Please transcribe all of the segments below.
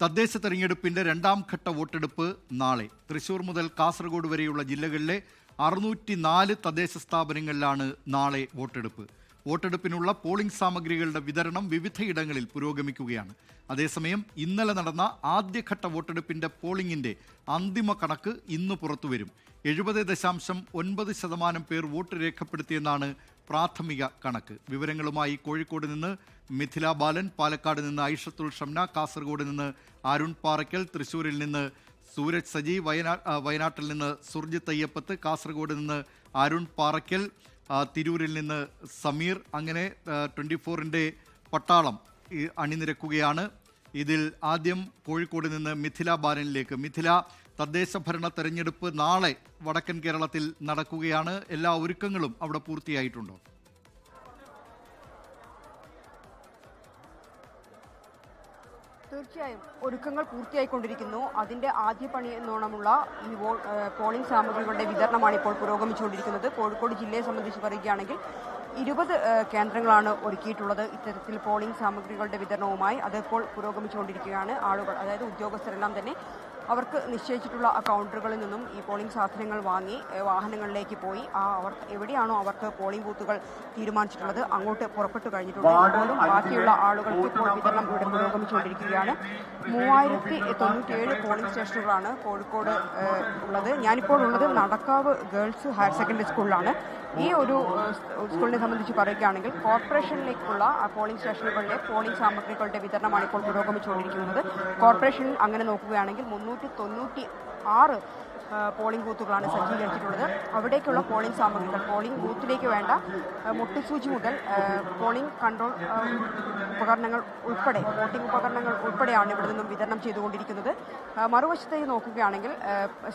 തദ്ദേശ തെരഞ്ഞെടുപ്പിന്റെ രണ്ടാം ഘട്ട വോട്ടെടുപ്പ് നാളെ. തൃശൂർ മുതൽ കാസർഗോഡ് വരെയുള്ള ജില്ലകളിലെ 604 തദ്ദേശ സ്ഥാപനങ്ങളിലാണ് നാളെ വോട്ടെടുപ്പ്. വോട്ടെടുപ്പിനുള്ള പോളിംഗ് സാമഗ്രികളുടെ വിതരണം വിവിധയിടങ്ങളിൽ പുരോഗമിക്കുകയാണ്. അതേസമയം ഇന്നലെ നടന്ന ആദ്യഘട്ട വോട്ടെടുപ്പിന്റെ പോളിംഗിന്റെ അന്തിമ കണക്ക് ഇന്ന് പുറത്തുവരും. 70.9% പേർ വോട്ട് രേഖപ്പെടുത്തിയെന്നാണ് പ്രാഥമിക കണക്ക്. വിവരങ്ങളുമായി കോഴിക്കോട് നിന്ന് മിഥില ബാലൻ, പാലക്കാട് നിന്ന് ഐഷത്തുൽ ഷംന, കാസർഗോഡ് നിന്ന് അരുൺ പാറയ്ക്കൽ, തൃശ്ശൂരിൽ നിന്ന് സൂരജ് സജി, വയനാട്ടിൽ നിന്ന് സുർജിത്ത് അയ്യപ്പത്ത്, കാസർഗോഡ് നിന്ന് അരുൺ പാറയ്ക്കൽ, തിരൂരിൽ നിന്ന് സമീർ. അങ്ങനെ 24-ന്റെ പട്ടാളം അണിനിരക്കുകയാണ്. ഇതിൽ ആദ്യം കോഴിക്കോട് നിന്ന് മിഥില ബാലനിലേക്ക്. മിഥില, തദ്ദേശ ഭരണ തെരഞ്ഞെടുപ്പ് നാളെ വടക്കൻ കേരളത്തിൽ നടക്കുകയാണ്. എല്ലാ ഒരുക്കങ്ങളും അവിടെ പൂർത്തിയായിട്ടുണ്ടോ? തീർച്ചയായും ഒരുക്കങ്ങൾ പൂർത്തിയായിക്കൊണ്ടിരിക്കുന്നു. അതിന്റെ ആദ്യ പണി എന്നോണമുള്ള ഈ പോളിംഗ് സാമഗ്രികളുടെ വിതരണമാണ് ഇപ്പോൾ പുരോഗമിച്ചുകൊണ്ടിരിക്കുന്നത്. കോഴിക്കോട് ജില്ലയെ സംബന്ധിച്ച് പറയുകയാണെങ്കിൽ 20 കേന്ദ്രങ്ങളാണ് ഒരുക്കിയിട്ടുള്ളത്. ഇത്തരത്തിൽ പോളിംഗ് സാമഗ്രികളുടെ വിതരണവുമായി അതിപ്പോൾ പുരോഗമിച്ചുകൊണ്ടിരിക്കുകയാണ്. ആളുകൾ, അതായത് ഉദ്യോഗസ്ഥരെല്ലാം തന്നെ അവർക്ക് നിശ്ചയിച്ചിട്ടുള്ള കൗണ്ടറുകളിൽ നിന്നും ഈ പോളിംഗ് സാധനങ്ങൾ വാങ്ങി വാഹനങ്ങളിലേക്ക് പോയി അവർ എവിടെയാണോ അവർക്ക് പോളിംഗ് ബൂത്തുകൾ തീരുമാനിച്ചിട്ടുള്ളത് അങ്ങോട്ട് പുറപ്പെട്ടു കഴിഞ്ഞിട്ടുണ്ട്. പോലും ബാക്കിയുള്ള ആളുകൾക്ക് ഇപ്പോൾ വിതരണം ഇവിടെ പുരോഗമിച്ചുകൊണ്ടിരിക്കുകയാണ്. 3097 പോളിംഗ് സ്റ്റേഷനുകളാണ് കോഴിക്കോട് ഉള്ളത്. ഞാനിപ്പോൾ ഉള്ളത് നടക്കാവ് ഗേൾസ് ഹയർ സെക്കൻഡറി സ്കൂളിലാണ്. ഈ ഒരു സ്കൂളിനെ സംബന്ധിച്ച് പറയുകയാണെങ്കിൽ കോർപ്പറേഷനിലേക്കുള്ള പോളിംഗ് സ്റ്റേഷനുകളിലെ പോളിംഗ് സാമഗ്രികളുടെ വിതരണമാണ് ഇപ്പോൾ പുരോഗമിച്ചുകൊണ്ടിരിക്കുന്നത്. കോർപ്പറേഷനിൽ അങ്ങനെ നോക്കുകയാണെങ്കിൽ 396 പോളിംഗ് ബൂത്തുകളാണ് സജ്ജീകരിച്ചിട്ടുള്ളത്. അവിടേക്കുള്ള പോളിംഗ് സാമഗ്രികൾ, പോളിംഗ് ബൂത്തിലേക്ക് വേണ്ട മുട്ടുസൂചി മുതൽ പോളിംഗ് കൺട്രോൾ ഉപകരണങ്ങൾ ഉൾപ്പെടെ, വോട്ടിംഗ് ഉപകരണങ്ങൾ ഉൾപ്പെടെയാണ് ഇവിടെ നിന്നും വിതരണം ചെയ്തുകൊണ്ടിരിക്കുന്നത്. മറുവശത്തേക്ക് നോക്കുകയാണെങ്കിൽ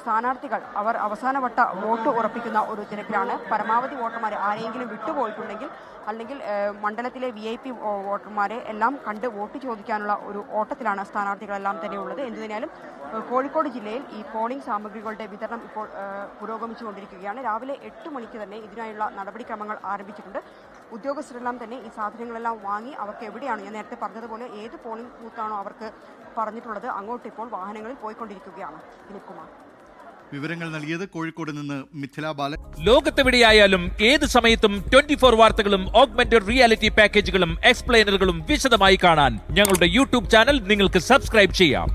സ്ഥാനാർത്ഥികൾ അവർ അവസാനവട്ട വോട്ട് ഉറപ്പിക്കുന്ന ഒരു തിരക്കിലാണ്. പരമാവധി വോട്ടർമാരെ ആരെങ്കിലും വിട്ടുപോയിട്ടുണ്ടെങ്കിൽ അല്ലെങ്കിൽ മണ്ഡലത്തിലെ VIP വോട്ടർമാരെ എല്ലാം കണ്ട് വോട്ട് ചോദിക്കാനുള്ള ഒരു ഓട്ടത്തിലാണ് സ്ഥാനാർത്ഥികളെല്ലാം തന്നെ ഉള്ളത്. എന്തിനാലും കോഴിക്കോട് ജില്ലയിൽ ഈ പോളിംഗ് സാമഗ്രികളുടെ വിതരണം ഇപ്പോൾ പുരോഗമിച്ചുകൊണ്ടിരിക്കുകയാണ്. രാവിലെ 8 മണിക്ക് തന്നെ ഇതിനായുള്ള നടപടിക്രമങ്ങൾ ആരംഭിച്ചിട്ടുണ്ട്. ഉദ്യോഗസ്ഥരെല്ലാം തന്നെ ഈ സാധനങ്ങളെല്ലാം വാങ്ങി അവർക്ക് എവിടെയാണ്, ഞാൻ നേരത്തെ പറഞ്ഞതുപോലെ ഏത് പോളിംഗ് ബൂത്താണോ അവർക്ക് പറഞ്ഞിട്ടുള്ളത് അങ്ങോട്ട് ഇപ്പോൾ വാഹനങ്ങളിൽ പോയിക്കൊണ്ടിരിക്കുകയാണ്. ദിലീപ് കുമാർ, വിവരങ്ങൾ നൽകിയത് കോഴിക്കോട് നിന്ന് മിഥില ബാലൻ. ലോകത്തെവിടെയായാലും ഏത് സമയത്തും 24 വാർത്തകളും ഓഗ്മെന്റഡ് റിയാലിറ്റി പാക്കേജുകളും എക്സ്പ്ലെയിനറുകളും വിശദമായി കാണാൻ ഞങ്ങളുടെ യൂട്യൂബ് ചാനൽ നിങ്ങൾക്ക് സബ്സ്ക്രൈബ് ചെയ്യാം.